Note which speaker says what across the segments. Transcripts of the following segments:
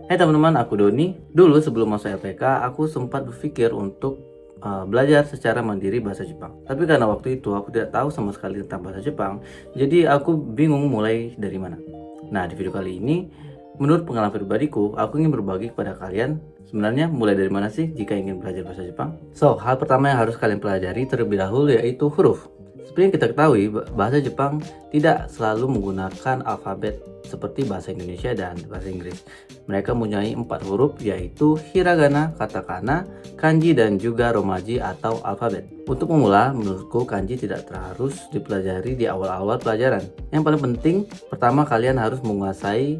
Speaker 1: Hai teman-teman, aku Doni. Dulu sebelum masuk LPK, aku sempat berpikir untuk belajar secara mandiri bahasa Jepang. Tapi karena waktu itu aku tidak tahu sama sekali tentang bahasa Jepang, jadi aku bingung mulai dari mana. Nah, di video kali ini, menurut pengalaman pribadiku, aku ingin berbagi kepada kalian sebenarnya mulai dari mana sih jika ingin belajar bahasa Jepang. So, hal pertama yang harus kalian pelajari terlebih dahulu yaitu huruf. Seperti yang kita ketahui, bahasa Jepang tidak selalu menggunakan alfabet seperti bahasa Indonesia dan bahasa Inggris. Mereka mempunyai 4 huruf yaitu hiragana, katakana, kanji, dan juga romaji atau alfabet. Untuk memula, menurutku kanji tidak harus dipelajari di awal-awal pelajaran. Yang paling penting, pertama kalian harus menguasai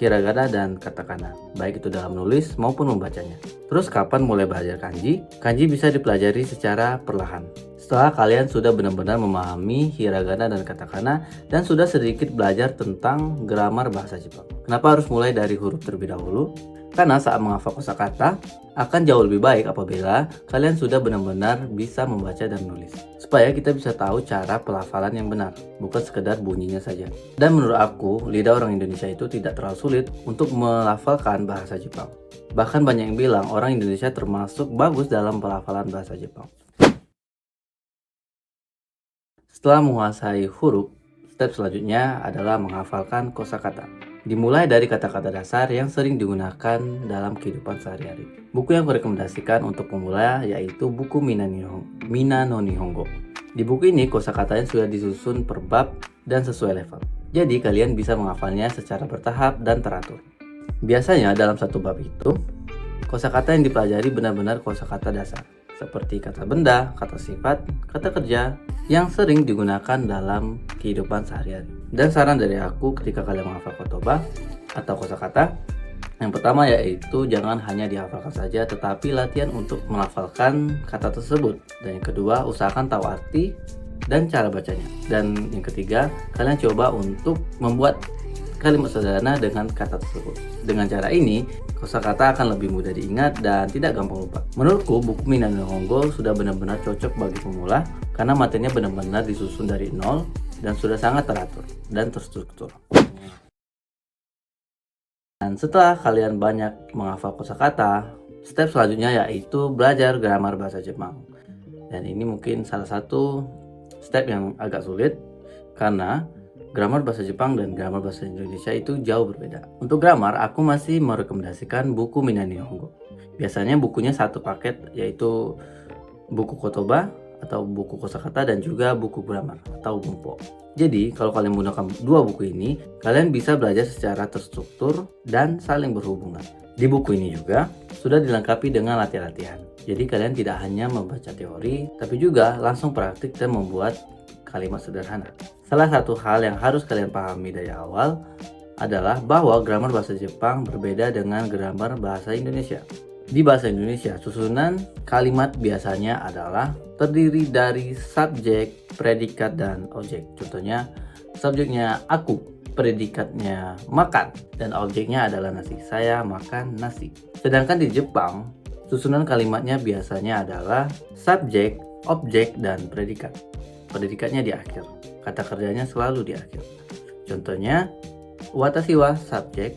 Speaker 1: hiragana dan katakana, baik itu dalam menulis maupun membacanya. Terus kapan mulai belajar kanji? Kanji bisa dipelajari secara perlahan. Setelah kalian sudah benar-benar memahami hiragana dan katakana dan sudah sedikit belajar tentang gramar bahasa Jepang. Kenapa harus mulai dari huruf terlebih dahulu? Karena saat menghafal kosakata akan jauh lebih baik apabila kalian sudah benar-benar bisa membaca dan menulis. Supaya kita bisa tahu cara pelafalan yang benar, bukan sekedar bunyinya saja. Dan menurut aku, lidah orang Indonesia itu tidak terlalu sulit untuk melafalkan bahasa Jepang. Bahkan banyak yang bilang orang Indonesia termasuk bagus dalam pelafalan bahasa Jepang. Setelah menguasai huruf, step selanjutnya adalah menghafalkan kosakata. Dimulai dari kata-kata dasar yang sering digunakan dalam kehidupan sehari-hari. Buku yang merekomendasikan untuk pemula yaitu buku Mina no Nihongo. Di buku ini kosakatanya sudah disusun per bab dan sesuai level. Jadi kalian bisa menghafalnya secara bertahap dan teratur. Biasanya dalam satu bab itu, kosakata yang dipelajari benar-benar kosakata dasar, seperti kata benda, kata sifat, kata kerja, yang sering digunakan dalam kehidupan sehari-hari. Dan saran dari aku ketika kalian menghafal kotoba atau kosakata, yang pertama yaitu jangan hanya dihafalkan saja, tetapi latihan untuk melafalkan kata tersebut. Dan yang kedua, usahakan tahu arti dan cara bacanya. Dan yang ketiga, kalian coba untuk membuat kalimat sederhana dengan kata tersebut. Dengan cara ini, kosakata akan lebih mudah diingat dan tidak gampang lupa. Menurutku, buku Mina no Nihongo sudah benar-benar cocok bagi pemula karena materinya benar-benar disusun dari nol dan sudah sangat teratur dan terstruktur. Dan setelah kalian banyak menghafal kosakata, step selanjutnya yaitu belajar gramar bahasa Jepang. Dan ini mungkin salah satu step yang agak sulit karena gramar bahasa Jepang dan gramar bahasa Indonesia itu jauh berbeda. Untuk gramar, aku masih merekomendasikan buku Mina no Nihongo. Biasanya bukunya satu paket, yaitu buku kotoba atau buku kosakata dan juga buku gramar atau bumpo. Jadi, kalau kalian menggunakan dua buku ini, kalian bisa belajar secara terstruktur dan saling berhubungan. Di buku ini juga sudah dilengkapi dengan latihan-latihan. Jadi, kalian tidak hanya membaca teori, tapi juga langsung praktik dan membuat kalimat sederhana. Salah satu hal yang harus kalian pahami dari awal adalah bahwa gramar bahasa Jepang berbeda dengan gramar bahasa Indonesia. Di bahasa Indonesia, susunan kalimat biasanya adalah terdiri dari subjek, predikat, dan objek. Contohnya, subjeknya aku, predikatnya makan, dan objeknya adalah nasi. Saya makan nasi. Sedangkan di Jepang, susunan kalimatnya biasanya adalah subjek, objek, dan predikat. Predikatnya di akhir, kata kerjanya selalu di akhir. Contohnya, watashi wa subjek,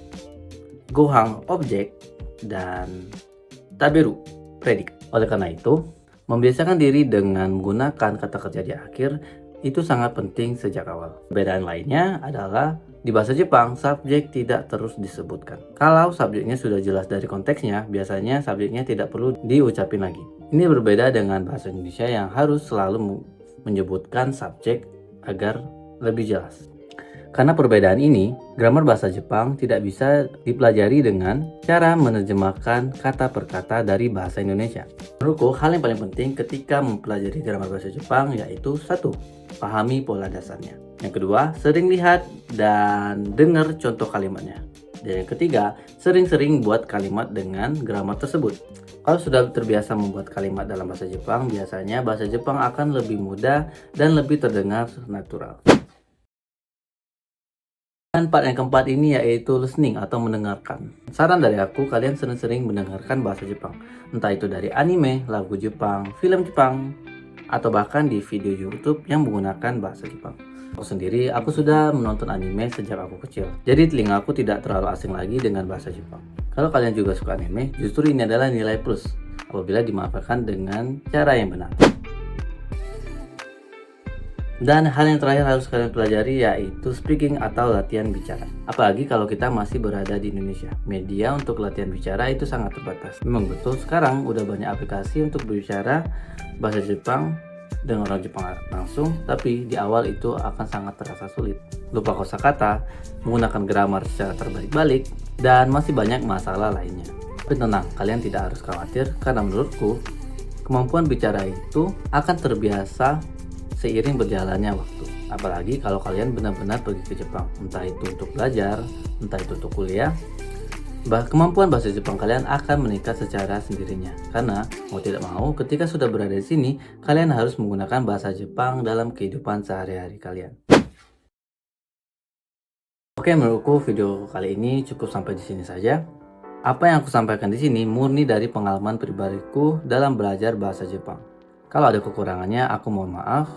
Speaker 1: gohang objek, dan taberu predikat. Oleh karena itu, membiasakan diri dengan menggunakan kata kerja di akhir itu sangat penting sejak awal. Perbedaan lainnya adalah di bahasa Jepang, subjek tidak terus disebutkan. Kalau subjeknya sudah jelas dari konteksnya, biasanya subjeknya tidak perlu diucapin lagi. Ini berbeda dengan bahasa Indonesia yang harus selalu menyebutkan subjek agar lebih jelas. Karena perbedaan ini, gramar bahasa Jepang tidak bisa dipelajari dengan cara menerjemahkan kata per kata dari bahasa Indonesia. Menurutku, hal yang paling penting ketika mempelajari gramar bahasa Jepang yaitu 1. Pahami pola dasarnya. Yang kedua, sering lihat dan dengar contoh kalimatnya. Dan yang ketiga, sering-sering buat kalimat dengan gramar tersebut. Kalau sudah terbiasa membuat kalimat dalam bahasa Jepang, biasanya bahasa Jepang akan lebih mudah dan lebih terdengar natural. Dan part yang keempat ini yaitu listening atau mendengarkan. Saran dari aku, kalian sering-sering mendengarkan bahasa Jepang. Entah itu dari anime, lagu Jepang, film Jepang, atau bahkan di video YouTube yang menggunakan bahasa Jepang. Aku sendiri, aku sudah menonton anime sejak aku kecil. Jadi telingaku tidak terlalu asing lagi dengan bahasa Jepang. Kalau kalian juga suka anime, justru ini adalah nilai plus apabila dimanfaatkan dengan cara yang benar. Dan hal yang terakhir harus kalian pelajari yaitu speaking atau latihan bicara. Apalagi kalau kita masih berada di Indonesia. Media untuk latihan bicara itu sangat terbatas. Memang betul sekarang udah banyak aplikasi untuk berbicara bahasa Jepang dengan orang Jepang langsung, tapi di awal itu akan sangat terasa sulit. Lupa kosakata, menggunakan grammar secara terbalik-balik, dan masih banyak masalah lainnya. Tapi tenang, kalian tidak harus khawatir karena menurutku kemampuan bicara itu akan terbiasa seiring berjalannya waktu. Apalagi kalau kalian benar-benar pergi ke Jepang, entah itu untuk belajar, entah itu untuk kuliah, kemampuan bahasa Jepang kalian akan meningkat secara sendirinya. Karena mau tidak mau, ketika sudah berada di sini, kalian harus menggunakan bahasa Jepang dalam kehidupan sehari-hari kalian. Oke, menurutku video kali ini cukup sampai di sini saja. Apa yang aku sampaikan di sini murni dari pengalaman pribadiku dalam belajar bahasa Jepang. Kalau ada kekurangannya, aku mohon maaf.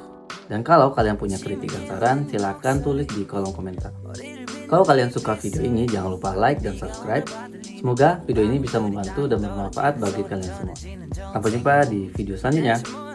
Speaker 1: Dan kalau kalian punya kritik dan saran, silahkan tulis di kolom komentar. Kalau kalian suka video ini, jangan lupa like dan subscribe. Semoga video ini bisa membantu dan bermanfaat bagi kalian semua. Sampai jumpa di video selanjutnya.